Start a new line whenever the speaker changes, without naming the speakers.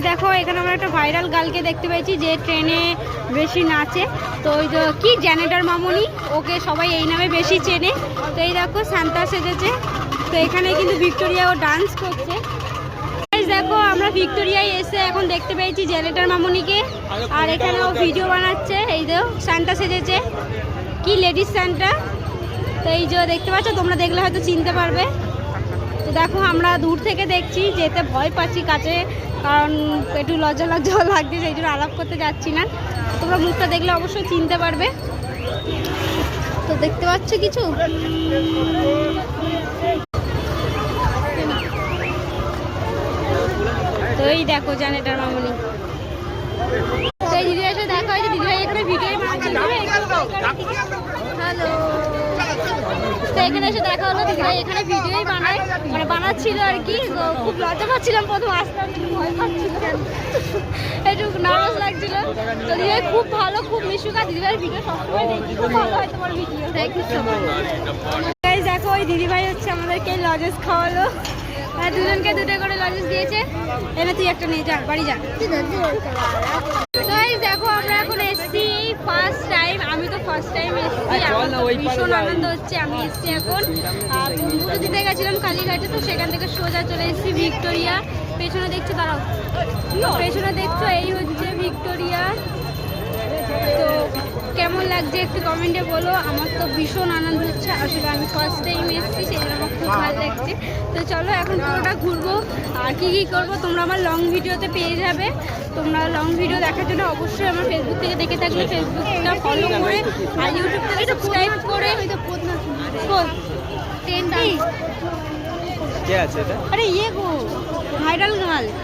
দেখো এখানে আমরা একটা ভাইরাল গার্লকে দেখতে পেয়েছি যে ট্রেনে বেশি নাচে। তো ওই যে কি জ্যানেটার মামুনি, ওকে সবাই এই নামে বেশি চেনে। তো এই দেখো সান্তা সেজেছে। তো এখানে কিন্তু ভিক্টোরিয়া ও ডান্স করছে। দেখো আমরা ভিক্টোরিয়ায় এসে এখন দেখতে পেয়েছি জ্যানেটার মামুনিকে, আর এখানে ও ভিডিও বানাচ্ছে। এই যে সান্তা সেজেছে, কি লেডিস সান্টা। তো এই যে দেখতে পাচ্ছ, তোমরা দেখলে হয়তো চিনতে পারবে। তো দেখো আমরা দূর থেকে দেখছি, যেতে ভয় পাচ্ছি কাছে, কারণ একটু লজ্জা লাগছে, সেই জন্য আলাপ করতে যাচ্ছি না। তোমরা মুখটা দেখলে অবশ্যই চিনতে পারবে। তো দেখতে পাচ্ছ কিছু, তো এই দেখো জ্যানেটার মামুনি। তো এই দিদিভাই সাথে দেখা হয়েছে, দিদিভাই এখানে ভিডিও বানাচ্ছে। হ্যালো, তো এখানে এসে দেখা হলো, দিদিভাই এখানে ভিডিওই বানায়, মানে বানাচ্ছিল আর কি। তো খুব লজ্জা পাচ্ছিলাম প্রথম আসতে, ভয় পাচ্ছিলাম, একটু নার্ভাস লাগছিল। তো দিদিভাই খুব ভালো, খুব মিশুকা। দিদিভাইয়ের ভিডিও সবসময় দেখি, খুব ভালো হয় তোমার video. Thank you so much. দেখো ওই দিদিভাই হচ্ছে আমাদেরকে লজেস খাওয়ালো, আর দুজনকে দুটো করে লজেস দিয়েছে। এনে তুই একটা নিয়ে যা, বাড়ি যা। দেখো আমরা এখন এসছি ফার্স্ট টাইম, আমি তো ফার্স্ট টাইম এসছি, আমার তো ভীষণ আনন্দ হচ্ছে। আমি এসছি এখন পুজো দিতে গেছিলাম কালীঘাটে, তো সেখান থেকে সোজা চলে এসেছি ভিক্টোরিয়া। পেছনে দেখছো, দাঁড়াও, পেছনে দেখছো এই হচ্ছে ভিক্টোরিয়া। তো কেমন লাগছে একটু কমেন্টে বলো। আমার তো ভীষণ আনন্দ হচ্ছে, আসলে আমি ফার্স্ট টাইম এসেছি, সেই জন্য আমার খুব ভালো লাগছে। তো চলো এখন পুরোটা ঘুরবো, আর কি কি করবো তোমরা আমার লং ভিডিওতে পেয়ে যাবে। তোমরা লং ভিডিও দেখার জন্য অবশ্যই আমার ফেসবুক থেকে দেখে থাকলে ফেসবুকটা ফলো করে, আর ইউটিউব থেকে সাবস্ক্রাইব করে। আরে ইয়ে গো, ভাইরাল গার্ল।